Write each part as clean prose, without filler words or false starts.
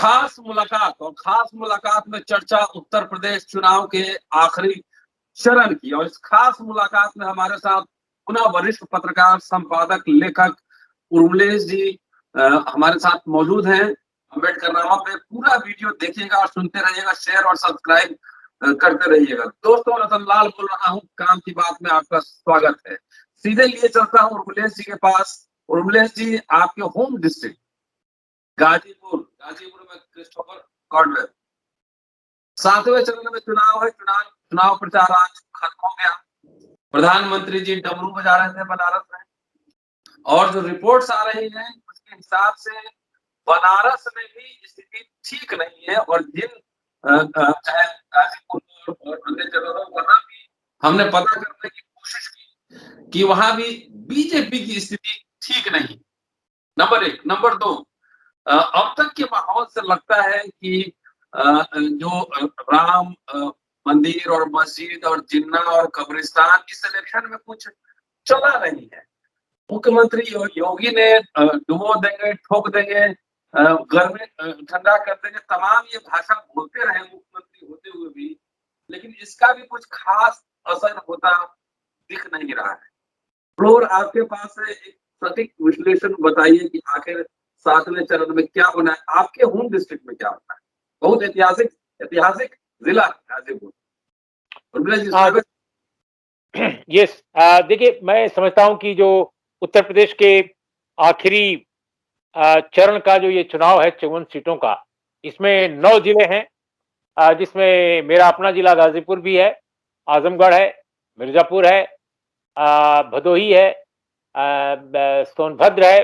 खास मुलाकात, और खास मुलाकात में चर्चा उत्तर प्रदेश चुनाव के आखिरी चरण की। और इस खास मुलाकात में हमारे साथ पुनः वरिष्ठ पत्रकार, संपादक, लेखक उर्मिलेश जी हमारे साथ मौजूद हैं। अम्बेडकरनामा पे पूरा वीडियो देखिएगा और सुनते रहिएगा, शेयर और सब्सक्राइब करते रहिएगा। दोस्तों, रतनलाल बोल रहा हूँ, काम की बात में आपका स्वागत है। सीधे लिए चलता हूँ उर्मिलेश जी के पास। उर्मिलेश जी, आपके होम डिस्ट्रिक्ट गाजीपुर में क्रिस्टोफर कॉर्डवेल, 7वें चरण में चुनाव है। चुनाव प्रचार आज खत्म हो गया। प्रधानमंत्री जी डमरू बजा रहे थे बनारस में, और जो रिपोर्ट्स आ रही हैं उसके हिसाब से बनारस में भी स्थिति ठीक नहीं है। और जिन चाहे गाजीपुर और अन्य जगहों, वहां भी हमने पता करने की कोशिश की कि वहां भी बीजेपी की स्थिति ठीक नहीं। नंबर एक। नंबर दो, अब तक के माहौल से लगता है कि जो राम मंदिर और मस्जिद और जिन्ना और कब्रिस्तान, इस इलेक्शन में कुछ चला नहीं है। मुख्यमंत्री योगी ने डुबो देंगे, ठोक देंगे, गर्मी ठंडा कर देंगे, तमाम ये भाषा बोलते रहे मुख्यमंत्री होते हुए भी, लेकिन इसका भी कुछ खास असर होता दिख नहीं रहा है। फ्लोर आपके पास है, एक सटीक विश्लेषण बताइए कि आखिर 7वें चरण में क्या होना है, आपके होम डिस्ट्रिक्ट में क्या होना है। बहुत ऐतिहासिक ऐतिहासिक जिला गाजीपुर। उर्मिला जी, स्वागत। यस, देखिए, मैं समझता हूं कि जो उत्तर प्रदेश के आखिरी चरण का जो ये चुनाव है 54 सीटों का, इसमें 9 जिले हैं, जिसमें मेरा अपना जिला गाजीपुर भी है, आजमगढ़ है, मिर्जापुर है, भदोही है, सोनभद्र है,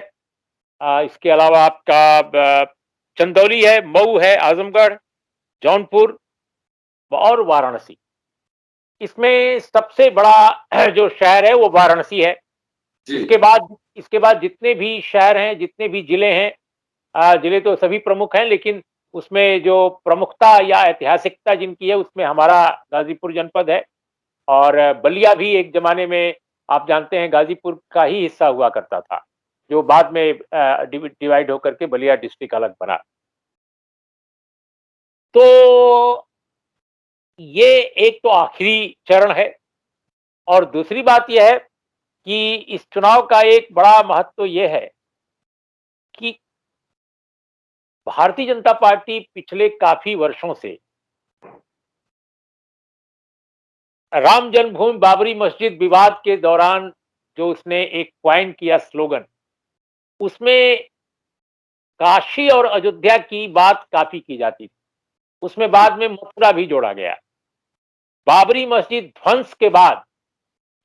इसके अलावा आपका चंदौली है, मऊ है, आजमगढ़, जौनपुर और वाराणसी। इसमें सबसे बड़ा जो शहर है वो वाराणसी है। इसके बाद जितने भी शहर हैं, जितने भी जिले हैं, जिले तो सभी प्रमुख हैं, लेकिन उसमें जो प्रमुखता या ऐतिहासिकता जिनकी है, उसमें हमारा गाजीपुर जनपद है। और बलिया भी एक जमाने में, आप जानते हैं, गाजीपुर का ही हिस्सा हुआ करता था, जो बाद में डिवाइड होकर के बलिया डिस्ट्रिक्ट अलग बना। तो ये एक तो आखिरी चरण है। और दूसरी बात यह है कि इस चुनाव का एक बड़ा महत्व यह है कि भारतीय जनता पार्टी पिछले काफी वर्षों से राम जन्मभूमि बाबरी मस्जिद विवाद के दौरान जो उसने एक क्वाइन किया स्लोगन, उसमें काशी और अयोध्या की बात काफी की जाती थी। उसमें बाद में मथुरा भी जोड़ा गया। बाबरी मस्जिद ध्वंस के बाद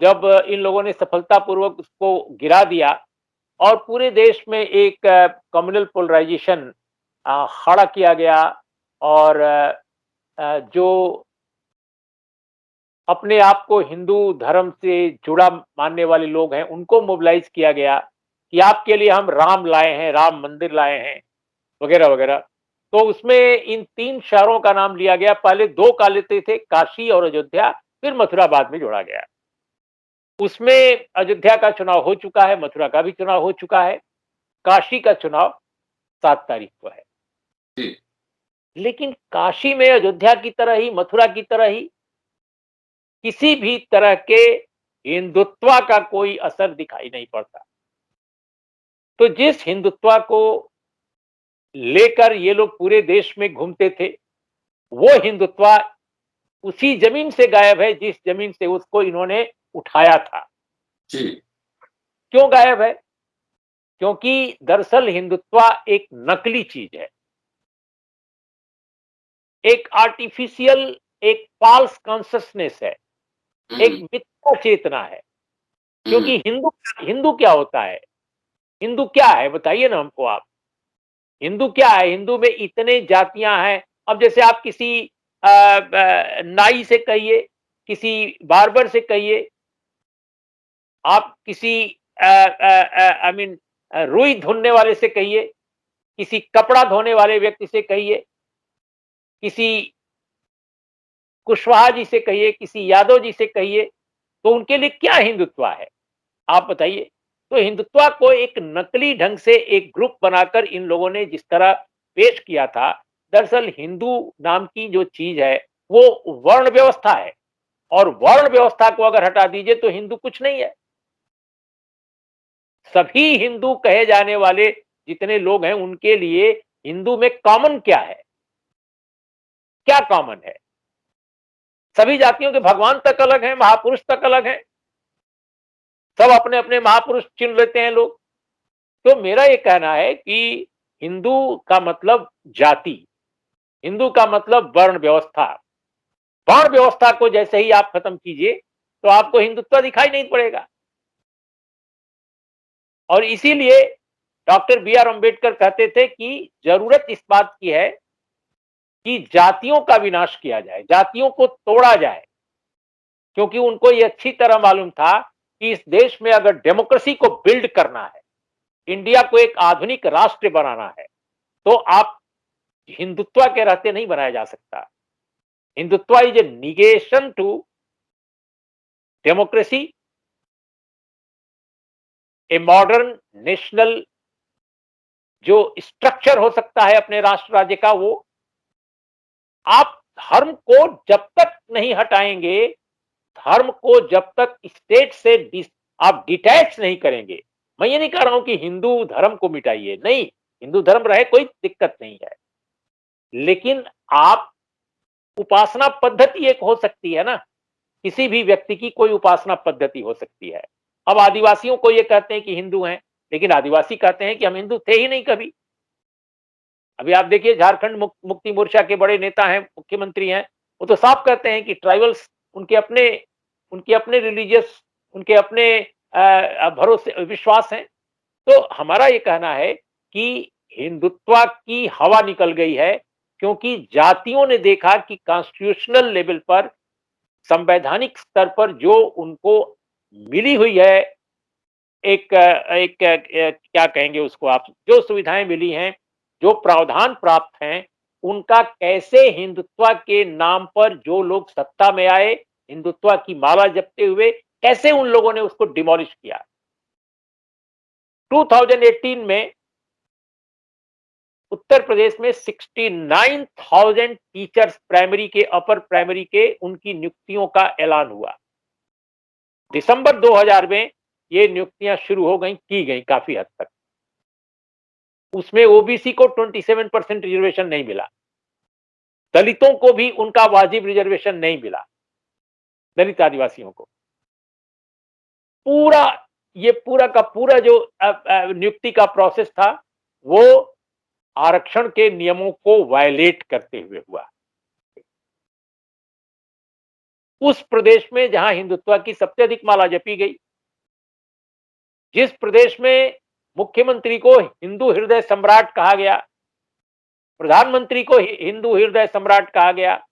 जब इन लोगों ने सफलतापूर्वक उसको गिरा दिया और पूरे देश में एक कम्युनल पोलराइजेशन खड़ा किया गया, और जो अपने आप को हिंदू धर्म से जुड़ा मानने वाले लोग हैं, उनको मोबिलाइज किया गया कि आपके लिए हम राम लाए हैं, राम मंदिर लाए हैं, वगैरह वगैरह। तो उसमें इन 3 शहरों का नाम लिया गया। पहले 2 का लेते थे, काशी और अयोध्या, फिर मथुरा बाद में जोड़ा गया। उसमें अयोध्या का चुनाव हो चुका है, मथुरा का भी चुनाव हो चुका है, काशी का चुनाव 7 तारीख को है। लेकिन काशी में अयोध्या की तरह ही, मथुरा की तरह ही, किसी भी तरह के हिंदुत्व का कोई असर दिखाई नहीं पड़ता। तो जिस हिंदुत्व को लेकर ये लोग पूरे देश में घूमते थे, वो हिंदुत्व उसी जमीन से गायब है जिस जमीन से उसको इन्होंने उठाया था। जी। क्यों गायब है? क्योंकि दरअसल हिंदुत्व एक नकली चीज है, एक आर्टिफिशियल, एक फॉल्स कॉन्शियसनेस है, एक मिथ्या चेतना है। क्योंकि हिंदू हिंदू क्या होता है? हिंदू क्या है बताइए ना हमको आप। हिंदू क्या है? हिंदू में इतने जातियां हैं। अब जैसे आप किसी नाई से कहिए, किसी बार्बर से कहिए, आप किसी आई मीन रुई धुलने वाले से कहिए, किसी कपड़ा धोने वाले व्यक्ति से कहिए, किसी कुशवाहा जी से कहिए, किसी यादव जी से कहिए, तो उनके लिए क्या हिंदुत्व है आप बताइए। तो हिंदुत्व को एक नकली ढंग से एक ग्रुप बनाकर इन लोगों ने जिस तरह पेश किया था, दरअसल हिंदू नाम की जो चीज है वो वर्ण व्यवस्था है, और वर्ण व्यवस्था को अगर हटा दीजिए तो हिंदू कुछ नहीं है। सभी हिंदू कहे जाने वाले जितने लोग हैं उनके लिए हिंदू में कॉमन क्या है? क्या कॉमन है? सभी जातियों के भगवान तक अलग हैं, महापुरुष तक अलग हैं, सब अपने अपने महापुरुष चुन लेते हैं लोग। तो मेरा ये कहना है कि हिंदू का मतलब जाति, हिंदू का मतलब वर्ण व्यवस्था। वर्ण व्यवस्था को जैसे ही आप खत्म कीजिए तो आपको हिंदुत्व दिखाई नहीं पड़ेगा। और इसीलिए डॉक्टर बी आर अम्बेडकर कहते थे कि जरूरत इस बात की है कि जातियों का विनाश किया जाए, जातियों को तोड़ा जाए, क्योंकि उनको ये अच्छी तरह मालूम था कि इस देश में अगर डेमोक्रेसी को बिल्ड करना है, इंडिया को एक आधुनिक राष्ट्र बनाना है, तो आप हिंदुत्व के रहते नहीं बनाया जा सकता। Hindutva is a negation to democracy, a modern national जो स्ट्रक्चर हो सकता है अपने राष्ट्र राज्य का, वो आप धर्म को जब तक नहीं हटाएंगे, धर्म को जब तक स्टेट से आप डिटैच नहीं करेंगे। मैं ये नहीं कह रहा हूं कि हिंदू धर्म को मिटाइए, नहीं, हिंदू धर्म रहे कोई दिक्कत नहीं है, लेकिन आप उपासना पद्धति एक हो सकती है ना, किसी भी व्यक्ति की कोई उपासना पद्धति हो सकती है। अब आदिवासियों को ये कहते हैं कि हिंदू हैं, लेकिन आदिवासी कहते हैं कि हम हिंदू थे ही नहीं कभी। अभी आप देखिए झारखंड मुक्ति मोर्चा के बड़े नेता हैं, मुख्यमंत्री हैं, वो तो साफ कहते हैं कि ट्राइबल्स उनके अपने रिलीजियस, उनके अपने भरोसे विश्वास हैं। तो हमारा ये कहना है कि हिंदुत्व की हवा निकल गई है, क्योंकि जातियों ने देखा कि कॉन्स्टिट्यूशनल लेवल पर, संवैधानिक स्तर पर जो उनको मिली हुई है एक क्या कहेंगे उसको आप, जो सुविधाएं मिली हैं, जो प्रावधान प्राप्त हैं, उनका कैसे हिंदुत्व के नाम पर जो लोग सत्ता में आए, हिंदुत्व की माला जपते हुए, कैसे उन लोगों ने उसको डिमोलिश किया। 2018 में उत्तर प्रदेश में 69,000 टीचर्स प्राइमरी के, अपर प्राइमरी के, उनकी नियुक्तियों का ऐलान हुआ। दिसंबर 2000 में ये नियुक्तियां शुरू हो गई, की गई काफी हद तक। उसमें ओबीसी को 27% रिजर्वेशन नहीं मिला, दलितों को भी उनका वाजिब रिजर्वेशन नहीं मिला, दलित आदिवासियों को। पूरा का पूरा जो नियुक्ति का प्रोसेस था वो आरक्षण के नियमों को वायलेट करते हुए हुआ। उस प्रदेश में जहां हिंदुत्व की सबसे अधिक माला जपी गई, जिस प्रदेश में मुख्यमंत्री को हिंदू हृदय सम्राट कहा गया, प्रधानमंत्री को हिंदू हृदय सम्राट कहा गया,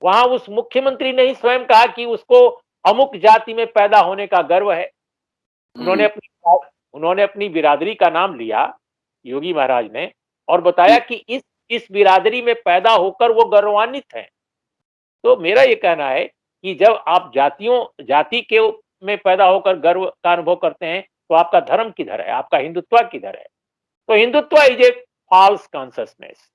वहां उस मुख्यमंत्री ने ही स्वयं कहा कि उसको अमुक जाति में पैदा होने का गर्व है। उन्होंने अपनी बिरादरी का नाम लिया, योगी महाराज ने, और बताया कि इस बिरादरी में पैदा होकर वो गर्वान्वित हैं। तो मेरा ये कहना है कि जब आप जाति के में पैदा होकर गर्व का अनुभव करते हैं, तो आपका धर्म किधर है, आपका हिंदुत्व किधर है? तो Hindutva is a false consciousness.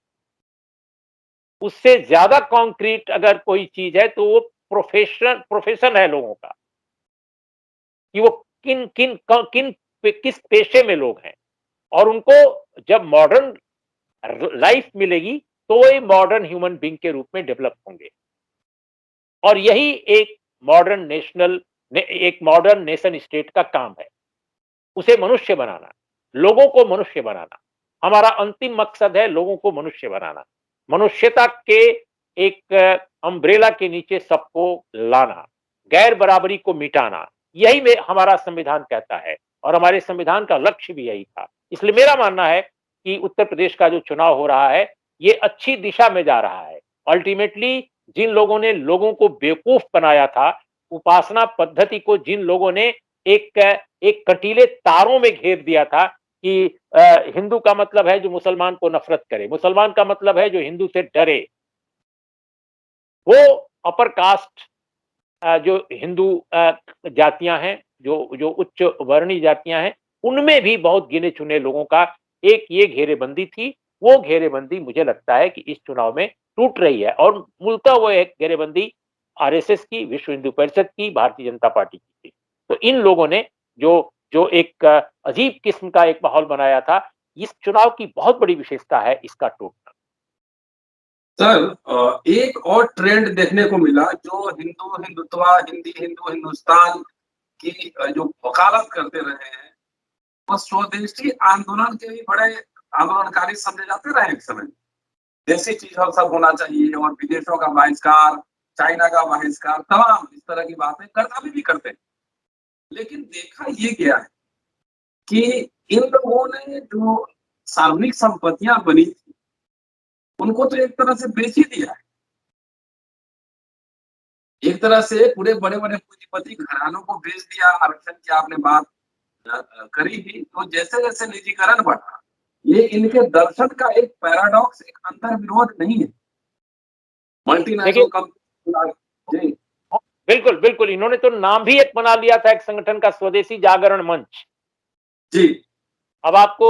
उससे ज्यादा कॉन्क्रीट अगर कोई चीज है तो वो प्रोफेशन है लोगों का, कि वो किस पेशे में लोग हैं, और उनको जब मॉडर्न लाइफ मिलेगी तो वो एक मॉडर्न ह्यूमन बीइंग के रूप में डेवलप होंगे। और यही एक मॉडर्न नेशन स्टेट का काम है, उसे मनुष्य बनाना, लोगों को मनुष्य बनाना। हमारा अंतिम मकसद है लोगों को मनुष्य बनाना, मनुष्यता के एक अम्ब्रेला के नीचे सबको लाना, गैर बराबरी को मिटाना। यही में हमारा संविधान कहता है, और हमारे संविधान का लक्ष्य भी यही था। इसलिए मेरा मानना है कि उत्तर प्रदेश का जो चुनाव हो रहा है ये अच्छी दिशा में जा रहा है। अल्टीमेटली जिन लोगों ने लोगों को बेवकूफ बनाया था, उपासना पद्धति को जिन लोगों ने एक कटीले तारों में घेर दिया था कि हिंदू का मतलब है जो मुसलमान को नफरत करे, मुसलमान का मतलब है जो हिंदू से डरे, वो अपर कास्ट जो हिंदू जातियां हैं, जो उच्च वर्णीय जातियां हैं, उनमें भी बहुत गिने चुने लोगों का एक ये घेरेबंदी थी, वो घेरेबंदी मुझे लगता है कि इस चुनाव में टूट रही है और मूलतः वो एक घेरेबंदी आरएसएस की, विश्व हिंदू परिषद की, भारतीय जनता पार्टी की थी। तो इन लोगों ने जो जो एक अजीब किस्म का एक माहौल बनाया था, इस चुनाव की बहुत बड़ी विशेषता है इसका टूटना। सर एक और ट्रेंड देखने को मिला जो हिंदुत्वा, हिंदुस्तान की जो वकालत करते रहे हैं, वो स्वदेशी आंदोलन के भी बड़े आंदोलनकारी समझे जाते रहे एक समय। देसी चीज और सब होना चाहिए और विदेशों का बहिष्कार, चाइना का बहिष्कार, तमाम इस तरह की बातें करना भी करते हैं। लेकिन देखा ये गया है कि इन लोगों ने जो सार्वजनिक संपत्तियां बनी थी, उनको तो एक तरह से बेच ही दिया है। एक तरह से पूरे बड़े-बड़े पूंजीपति घरानों को बेच दिया। आरक्षण की आपने बात करी थी, तो जैसे-जैसे निजीकरण बढ़ा, ये इनके दर्शन का एक पैराडॉक्स, एक अंतर्विरोध नहीं है। देखिए मल्टीनेशनल कंपनी जी, बिल्कुल, बिल्कुल, इन्होंने तो नाम भी एक बना लिया था एक संगठन का, स्वदेशी जागरण मंच। जी। अब आपको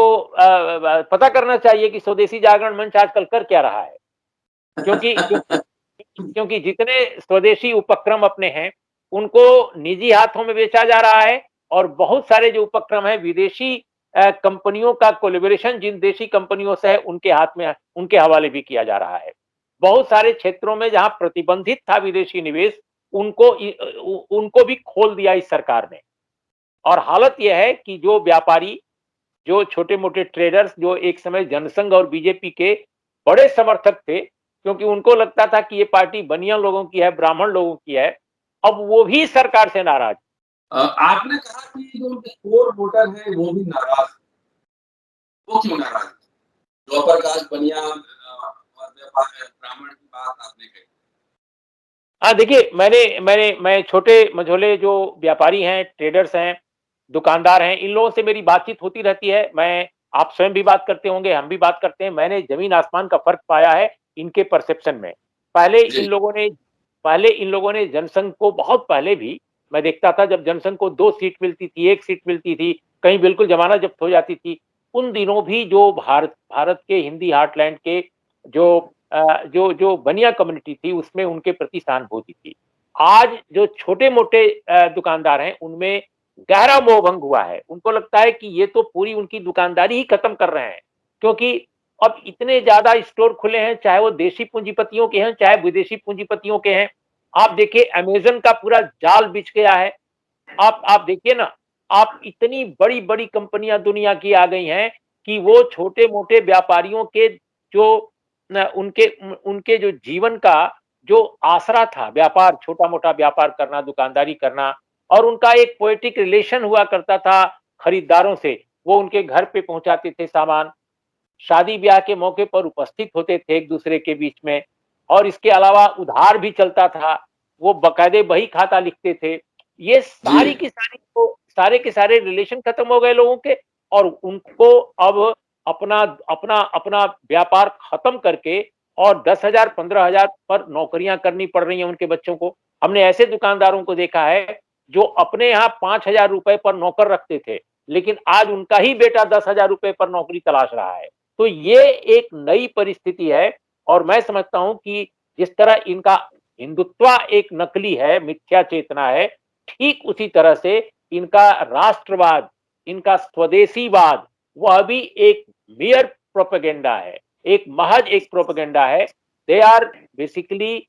पता करना चाहिए कि स्वदेशी जागरण मंच आजकल कर क्या रहा है। क्योंकि क्योंकि जितने स्वदेशी उपक्रम अपने हैं, उनको निजी हाथों में बेचा जा रहा है और बहुत सारे जो उपक्रम हैं विदेशी कंपनियों का कोलैबोरेशन जिन देशी कंपनियों से है उनके हाथ में उनके हवाले भी किया जा रहा है। बहुत सारे क्षेत्रों में जहां प्रतिबंधित था विदेशी निवेश, उनको भी खोल दिया इस सरकार ने। और हालत यह है कि जो व्यापारी, जो छोटे-मोटे ट्रेडर्स जो एक समय जनसंघ और बीजेपी के बड़े समर्थक थे, क्योंकि उनको लगता था कि ये पार्टी बनिया लोगों की है, ब्राह्मण लोगों की है, अब वो भी सरकार से नाराज। आपने कहा कि जो उनके कोर वोटर हैं वो भी नाराज हैं। वो क्यों नाराज हैं? जयप्रकाश बनिया और ब्राह्मण की बात आपने कही। हाँ, देखिए मैं छोटे-मझोले जो व्यापारी हैं, ट्रेडर्स हैं, दुकानदार हैं, इन लोगों से मेरी बातचीत होती रहती है। आप स्वयं भी बात करते होंगे, हम भी बात करते हैं। मैंने ज़मीन-आसमान का फ़र्क पाया है इनके परसेप्शन में। पहले इन जी, लोगों ने पहले इन लोगों ने जनसंघ को बहुत पहले भी मैं देखता था जब जनसंघ को 2 सीट मिलती थी, 1 सीट मिलती थी, कहीं बिल्कुल ज़मानत जब्त हो जाती थी। उन दिनों भी जो भारत के हिंदी हार्टलैंड के जो जो बनिया कम्युनिटी थी उसमें उनके प्रति सहानुभूति थी। आज जो छोटे-मोटे दुकानदार हैं उनमें गहरा मोहभंग हुआ है। उनको लगता है कि ये तो पूरी उनकी दुकानदारी ही खत्म कर रहे हैं। क्योंकि अब इतने ज़्यादा स्टोर खुले हैं, चाहे वो देशी पूंजीपतियों के हैं, चाहे विदेशी पूंजीपतियों के हैं। आप देखिए अमेज़न का पूरा जाल बिछ गया है। आप देखिए ना, आप इतनी बड़ी-बड़ी कंपनियां दुनिया की आ गई हैं कि वो छोटे-मोटे व्यापारियों के जो उनके जो जीवन का जो आसरा था, व्यापार, छोटा-मोटा व्यापार करना, दुकानदारी करना और उनका एक पोएटिक रिलेशन हुआ करता था खरीदारों से। वो उनके घर पे पहुंचाते थे सामान, शादी-ब्याह के मौके पर उपस्थित होते थे एक-दूसरे के बीच में और इसके अलावा उधार भी चलता था। वो बाकायदे बही खाता लिखते थे। ये जी। सारी की सारी तो सारे के सारे रिलेशन खत्म हो गए लोगों के और उनको अब अपना अपना अपना व्यापार खत्म करके और 10,000 15,000 पर नौकरियां करनी पड़ रही हैं उनके बच्चों को। हमने ऐसे दुकानदारों को देखा है जो अपने यहाँ 5,000 रुपए पर नौकर रखते थे, लेकिन आज उनका ही बेटा 10,000 रुपए पर नौकरी तलाश रहा है। तो ये एक नई परिस्थिति है और मैं समझता हूं कि जिस तरह इनका हिंदुत्व एक नकली है, मिथ्या चेतना है, ठीक उसी तरह से इनका राष्ट्रवाद, इनका स्वदेशीवाद, वह भी एक मेयर प्रोपेगेंडा है, एक महज एक प्रोपेगेंडा है। They are basically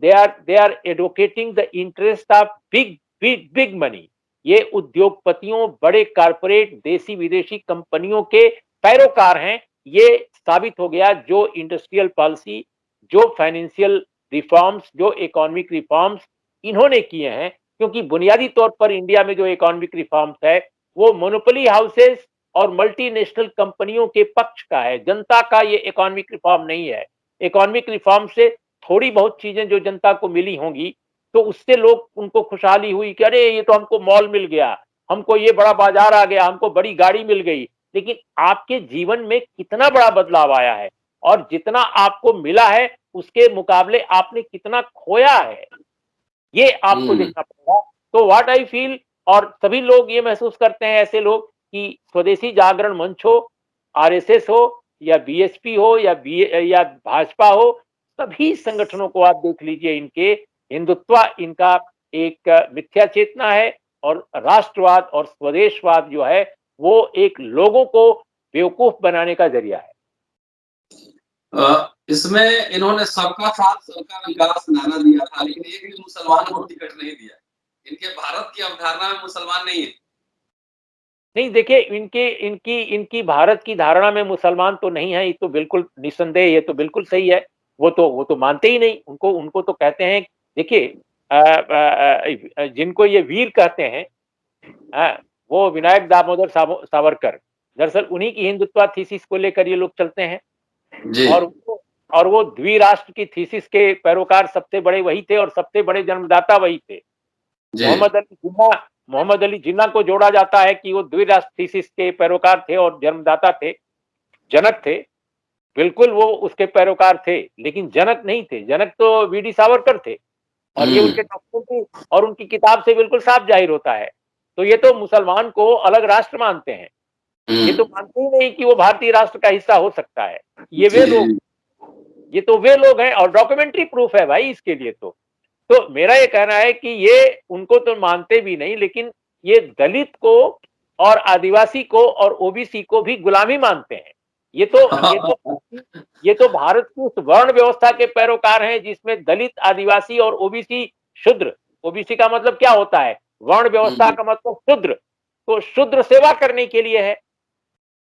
they are advocating the interest of big big big money. ये उद्योगपतियों, बड़े कारपोरेट देसी विदेशी कंपनियों के पैरोकार हैं। ये साबित हो गया जो इंडस्ट्रियल पॉलिसी, जो फाइनेंशियल रिफॉर्म्स, जो इकोनॉमिक रिफॉर्म्स इन्होंने किए हैं, क्योंकि बुनियादी तौर पर इंडिया में जो इकोनॉमिक रिफॉर्म्स है वो मोनोपोली हाउसेस और मल्टीनेशनल कंपनियों के पक्ष का है, जनता का ये इकोनॉमिक रिफॉर्म नहीं है। इकोनॉमिक रिफॉर्म से थोड़ी बहुत चीजें जो जनता को मिली होंगी तो उससे लोग उनको खुशहाली हुई कि अरे ये तो हमको मॉल मिल गया, हमको ये बड़ा बाजार आ गया, हमको बड़ी गाड़ी मिल गई। लेकिन आपके जीवन में कितना बड़ा बदलाव आया है और जितना आपको मिला है उसके मुकाबले आपने कितना खोया है, ये आपको हम्म। देखना पड़ेगा। तो व्हाट आई फील और सभी लोग ये महसूस करते हैं ऐसे लोग कि स्वदेशी जागरण मंच हो, आरएसएस हो या बीएसपी हो या भाजपा हो, सभी संगठनों को आप देख लीजिए, इनके हिंदुत्व इनका एक मिथ्या चेतना है, और राष्ट्रवाद और स्वदेशवाद जो है वो एक लोगों को बेवकूफ बनाने का जरिया है। इसमें इन्होंने सबका साथ सबका विकास नारा दिया था, लेकिन एक भी मुसलमान को टिकट नहीं दिया। इनके भारत की अवधारणा में मुसलमान नहीं है। नहीं, देखिए, इनके इनकी इनकी भारत की धारणा में मुसलमान तो नहीं है, ये तो बिल्कुल निस्संदेह, ये तो बिल्कुल सही है। वो तो मानते ही नहीं, उनको उनको तो कहते हैं, देखिए, जिनको ये वीर कहते हैं, वो विनायक दामोदर सावरकर, दरअसल उन्हीं की हिंदुत्व थीसिस को लेकर ये लोग चलते हैं। जी। और वो द्विराष्ट्र की थीसिस के पैरोकार सबसे बड़े वही थे, और सबसे बड़े जन्मदाता वही थे। मोहम्मद अली जिन्ना को जोड़ा जाता है कि वो द्विराष्ट्र थीसिस के पैरोकार थे और जन्मदाता थे, जनक थे। बिल्कुल वो उसके पैरोकार थे, लेकिन जनक नहीं थे। जनक तो वीडी सावरकर थे, और ये उनके डॉक्यूमेंट्री और उनकी किताब से बिल्कुल साफ जाहिर होता है। तो ये तो मुसलमान को अलग राष्ट्र मानते हैं, ये तो मानते ही नहीं कि वो भारतीय राष्ट्र का हिस्सा हो सकता है। ये तो वे लोग हैं, और डॉक्यूमेंट्री प्रूफ है भाई इसके लिए। तो मेरा ये कहना है कि ये उनको तो मानते भी नहीं, लेकिन ये दलित को और आदिवासी को और ओबीसी को भी गुलामी मानते हैं। ये तो भारत की उस वर्ण व्यवस्था के पैरोकार हैं जिसमें दलित, आदिवासी और ओबीसी, शूद्र, ओबीसी का मतलब क्या होता है, वर्ण व्यवस्था का मतलब शूद्र, तो शूद्र सेवा करने के लिए है।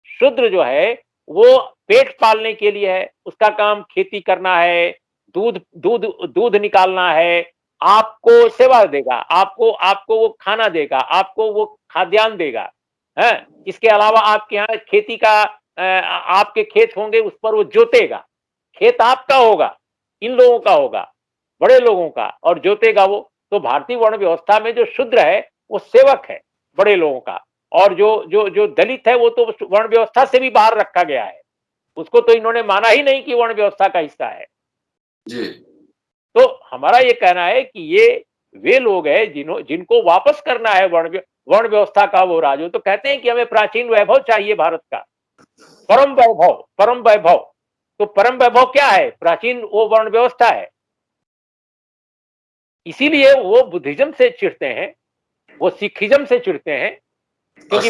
शूद्र जो है वो पेट पालने के लिए है, उसका काम खेती करना है, दूध दूध दूध निकालना है, आपको सेवा देगा, आपको आपको वो खाना देगा, आपको वो खाद्यान्न देगा, है। इसके अलावा आपके यहाँ खेती का आपके खेत होंगे, उस पर वो जोतेगा, खेत आपका होगा, इन लोगों का होगा, बड़े लोगों का, और जोतेगा वो। तो भारतीय वर्ण व्यवस्था में जो शूद्र है वो सेवक है बड़े लोगों का, और जो जो जो दलित है वो तो वर्ण व्यवस्था से भी बाहर रखा गया है, उसको तो इन्होंने माना ही नहीं कि वर्ण व्यवस्था का हिस्सा है जी। तो हमारा ये कहना है कि ये वे लोग हैं जिनको वापस करना है वर्ण व्यवस्था का वो राज। तो कहते हैं कि हमें प्राचीन वैभव चाहिए भारत का, परम वैभव, परम वैभव। तो परम वैभव क्या है, प्राचीन वो वर्ण व्यवस्था है। इसीलिए वो बुद्धिज्म से चिढ़ते हैं, वो सिखिज्म से चिढ़ते हैं, क्योंकि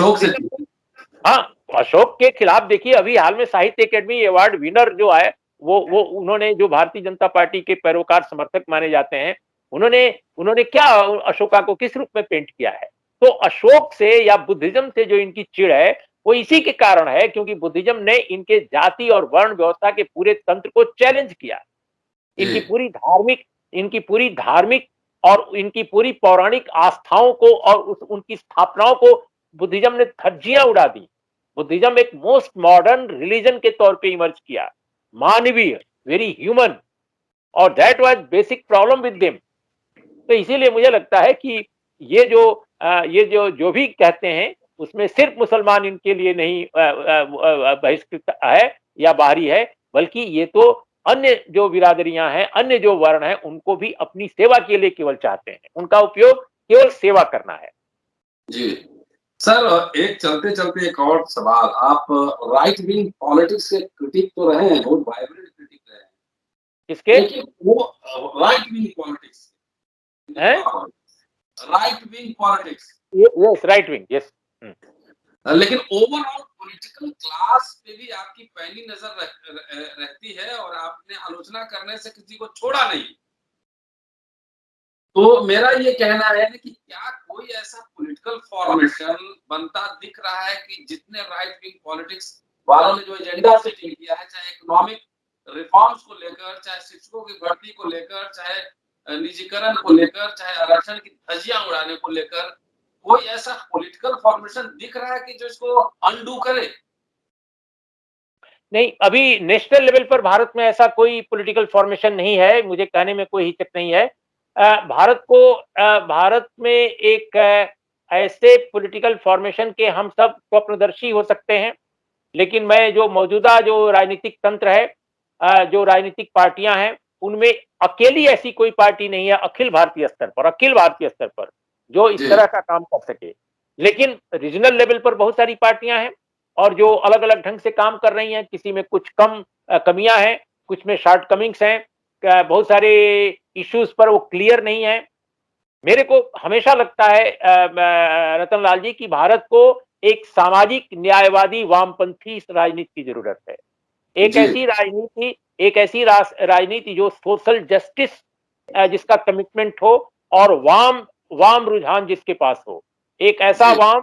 हाँ, अशोक के खिलाफ देखिए, अभी हाल में साहित्य अकेडमी अवार्ड विनर जो है वो उन्होंने, जो भारतीय जनता पार्टी के पैरोकार समर्थक माने जाते हैं, उन्होंने क्या अशोका को किस रूप में पेंट किया है। तो अशोक से या बुद्धिज्म से जो इनकी चिढ़ है वो इसी के कारण है, क्योंकि बुद्धिज्म ने इनके जाति और वर्ण व्यवस्था के पूरे तंत्र को चैलेंज किया। इनकी पूरी धार्मिक और इनकी पूरी पौराणिक आस्थाओं को और उनकी स्थापनाओं को बुद्धिज्म ने धज्जियां उड़ा दी। बुद्धिज्म एक मोस्ट मॉडर्न रिलीजन के तौर पे इमर्ज किया, मानवीय, वेरी ह्यूमन, और that was basic problem with them. तो इसीलिए मुझे लगता है कि ये जो भी कहते हैं उसमें सिर्फ मुसलमान इनके लिए नहीं बहिष्कृत है या बाहरी है, बल्कि ये तो अन्य जो बिरादरियां हैं, अन्य जो वर्ण हैं, उनको भी अपनी सेवा के लिए केवल चाहते हैं, उनका उपयोग केवल सेवा करना है। जी सर, एक चलते चलते एक और सवाल, आप राइट विंग पॉलिटिक्स के क्रिटिक तो रहे हैं, बहुत वाइब्रेंट क्रिटिक रहे हैं। किसके? वो राइट विंग पॉलिटिक्स है, right wing politics, yes, right wing, yes. लेकिन ओवरऑल पॉलिटिकल क्लास पे भी आपकी पहली नजर रहती है, और आपने आलोचना करने से किसी को छोड़ा नहीं। तो मेरा ये कहना है कि क्या कोई ऐसा पॉलिटिकल फॉर्मेशन बनता दिख रहा है कि जितने राइट विंग पॉलिटिक्स वालों ने जो एजेंडा सेटिंग किया है, चाहे इकोनॉमिक रिफॉर्म्स को लेकर, चाहे शिक्षकों की भर्ती को लेकर, चाहे निजीकरण को लेकर, चाहे आरक्षण की धज्जियां उड़ाने को लेकर, कोई ऐसा पॉलिटिकल फॉर्मेशन दिख रहा है कि जो इसको अनडू करे? नहीं, अभी नेशनल लेवल पर भारत में ऐसा कोई पॉलिटिकल फॉर्मेशन नहीं है, मुझे कहने में कोई हिचक नहीं है। भारत में एक ऐसे पॉलिटिकल फॉर्मेशन के हम सब स्वप्नदर्शी हो सकते हैं, लेकिन मैं जो मौजूदा जो राजनीतिक तंत्र है, जो राजनीतिक पार्टियां हैं, उनमें अकेली ऐसी कोई पार्टी नहीं है अखिल भारतीय स्तर पर जो इस तरह का काम कर सके। लेकिन रीजनल लेवल पर बहुत सारी पार्टियां हैं, और जो अलग अलग ढंग से काम कर रही हैं, किसी में कुछ कम कमियां हैं, कुछ में शॉर्ट कमिंग्स हैं, बहुत सारे इश्यूज पर वो क्लियर नहीं है। मेरे को हमेशा लगता है रतन लाल जी की भारत को एक सामाजिक न्यायवादी वामपंथी राजनीति की जरूरत है। एक जी ऐसी राजनीति, एक ऐसी राजनीति जो सोशल जस्टिस जिसका कमिटमेंट हो और वाम वाम रुझान जिसके पास हो, एक ऐसा जी वाम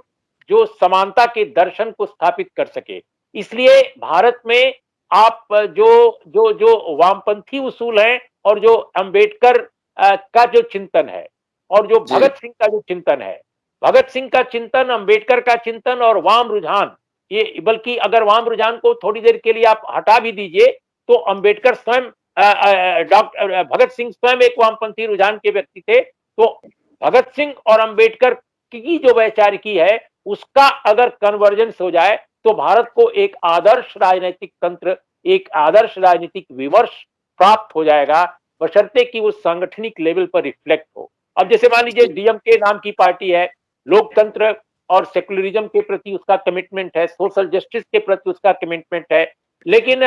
जो समानता के दर्शन को स्थापित कर सके। इसलिए भारत में आप जो जो जो वामपंथी उसूल है और जो अंबेडकर का जो चिंतन है और जो जी भगत सिंह का जो चिंतन है, भगत सिंह का चिंतन, अंबेडकर का चिंतन और वाम रुझान, ये बल्कि अगर वाम रुझान को थोड़ी देर के लिए आप हटा भी दीजिए तो अंबेडकर स्वयं डॉक्टर भगत सिंह स्वयं एक वामपंथी रुझान के व्यक्ति थे। तो भगत सिंह और अंबेडकर की जो वैचारिकी है उसका अगर कन्वर्जेंस हो जाए तो भारत को एक आदर्श राजनीतिक तंत्र, एक आदर्श राजनीतिक विमर्श प्राप्त हो जाएगा, बशर्ते कि वो सांगठनिक लेवल पर रिफ्लेक्ट हो। अब जैसे मान लीजिए डीएमके नाम की पार्टी है, लोकतंत्र और सेकुलरिज्म के प्रति उसका कमिटमेंट है, सोशल जस्टिस के प्रति उसका कमिटमेंट है, लेकिन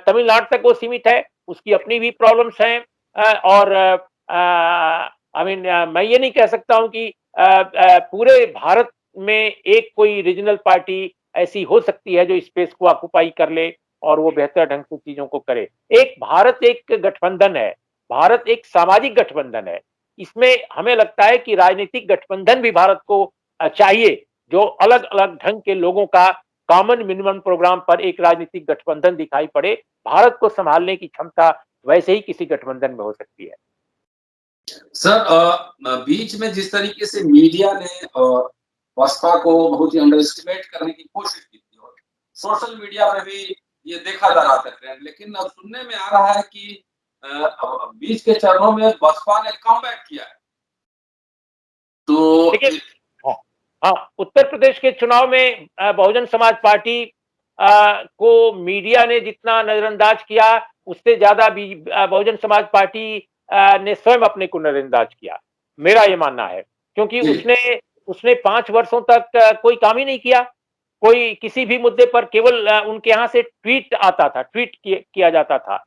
तमिलनाडु तक वो सीमित है, उसकी अपनी भी प्रॉब्लम्स हैं। और आई मीन मैं ये नहीं कह सकता हूं कि पूरे भारत में एक कोई रीजनल पार्टी ऐसी हो सकती है जो स्पेस को ऑक्युपाई कर ले और वो बेहतर ढंग से चीजों को करे। एक भारत एक गठबंधन है, भारत एक सामाजिक गठबंधन है। इसमें हमें लगता है कि राजनीतिक गठबंधन भी भारत को चाहिए, जो अलग अलग ढंग के लोगों का कॉमन मिनिमम प्रोग्राम पर एक राजनीतिक गठबंधन दिखाई पड़े। भारत को संभालने की क्षमता वैसे ही किसी गठबंधन में हो सकती है। सर, बीच में जिस तरीके से मीडिया ने बसपा को बहुत ही अंडर एस्टिमेट करने की कोशिश की थी और सोशल मीडिया पे भी ये देखा जा रहा था ट्रेंड, लेकिन अब सुनने में आ रहा है कि अब बीच के चरणों में बसपा ने कमबैक किया है। तो देखिए, हाँ, हाँ, उत्तर प्रदेश के चुनाव में बहुजन समाज पार्टी को मीडिया ने जितना नजरअंदाज किया, उससे ज्यादा बहुजन समाज पार्टी ने स्वयं अपने को नजरअंदाज किया, मेरा ये मानना है। क्योंकि जी उसने उसने 5 वर्षों तक कोई काम ही नहीं किया। कोई किसी भी मुद्दे पर केवल उनके यहाँ से ट्वीट आता था, ट्वीट किया जाता था,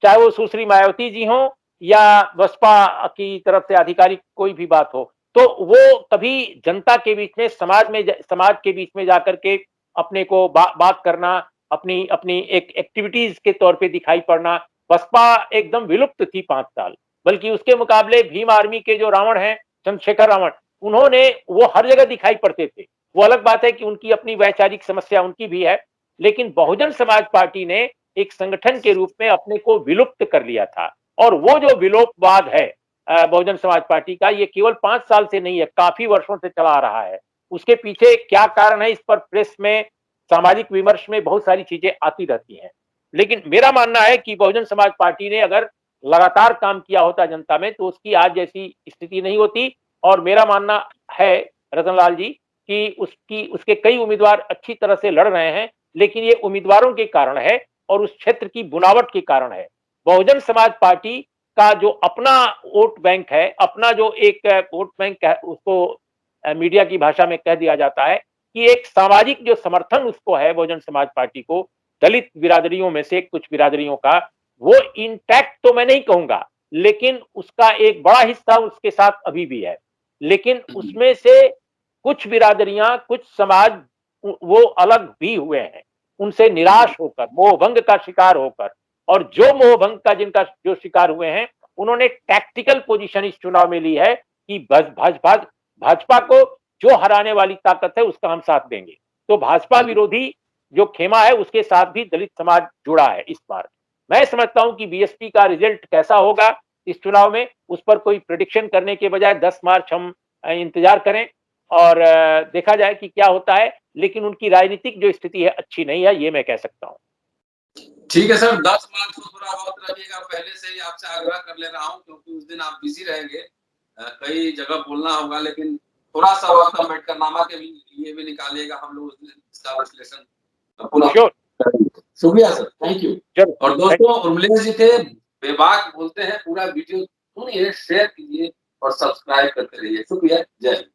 चाहे वो सुश्री मायावती जी हो या बसपा की तरफ से आधिकारिक कोई भी बात हो। तो वो कभी जनता के बीच में, समाज के बीच में जाकर के अपने को बात करना, अपनी अपनी एक एक्टिविटीज के तौर पे दिखाई पड़ना, बसपा एकदम विलुप्त थी 5 साल। बल्कि उसके मुकाबले भीम आर्मी के जो रावण हैं, चंद्रशेखर रावण, उन्होंने वो हर जगह दिखाई पड़ते थे। वो अलग बात है कि उनकी अपनी वैचारिक समस्या उनकी भी है, लेकिन बहुजन समाज पार्टी ने एक संगठन के रूप में अपने को विलुप्त कर लिया था। और वो जो विलोपवाद है बहुजन समाज पार्टी का, ये केवल 5 साल से नहीं है, काफी वर्षों से चला आ रहा है। उसके पीछे क्या कारण है, इस पर प्रेस में, सामाजिक विमर्श में बहुत सारी चीजें आती रहती हैं। लेकिन मेरा मानना है कि बहुजन समाज पार्टी ने अगर लगातार काम किया होता जनता में तो उसकी आज जैसी स्थिति नहीं होती। और मेरा मानना है रतनलाल जी कि उसके कई उम्मीदवार अच्छी तरह से लड़ रहे हैं, लेकिन ये उम्मीदवारों के कारण है और उस क्षेत्र की बुनावट के कारण है। बहुजन समाज पार्टी का जो अपना वोट बैंक है, अपना जो एक वोट बैंक है, उसको मीडिया की भाषा में कह दिया जाता है कि एक सामाजिक जो समर्थन उसको है बहुजन समाज पार्टी को, दलित बिरादरियों में से कुछ बिरादरियों का, वो इंटैक्ट तो मैं नहीं कहूंगा, लेकिन उसका एक बड़ा हिस्सा उसके साथ अभी भी है। लेकिन उसमें से कुछ बिरादरियां, कुछ समाज वो अलग भी हुए हैं, उनसे निराश होकर, मोहभंग का शिकार होकर। और जो मोहभंग का जिनका जो शिकार हुए हैं, उन्होंने टैक्टिकल पोजीशन इस चुनाव में ली है कि भाजपा को जो हराने वाली ताकत है उसका हम साथ देंगे। तो भाजपा विरोधी जो खेमा है उसके साथ भी दलित समाज जुड़ा है इस बार। मैं समझता हूं कि बीएसपी का रिजल्ट कैसा होगा इस चुनाव में, उस पर कोई प्रेडिक्शन करने के बजाय 10 मार्च हम इंतजार करें और देखा जाए कि क्या होता है। लेकिन उनकी राजनीतिक जो स्थिति है अच्छी नहीं है, ये मैं कह सकता हूं। ठीक है सर, 10 मार्च को थोड़ा बहुत रखिएगा, पहले से ही आपसे आग्रह कर ले रहा हूँ क्योंकि उस दिन आप बिजी रहेंगे, कई जगह बोलना होगा, लेकिन थोड़ा सा वक्त अम्बेडकरनामा के लिए भी निकालिएगा, हम लोग उस दिन इसका विश्लेषण पूरा करेंगे। शुक्रिया सर, थैंक यू। और दोस्तों, उर्मिलेश जी थे, बेबाक बोलते हैं, पूरा वीडियो सुनिए, शेयर कीजिए और सब्सक्राइब करते रहिए। शुक्रिया, जय हिंद।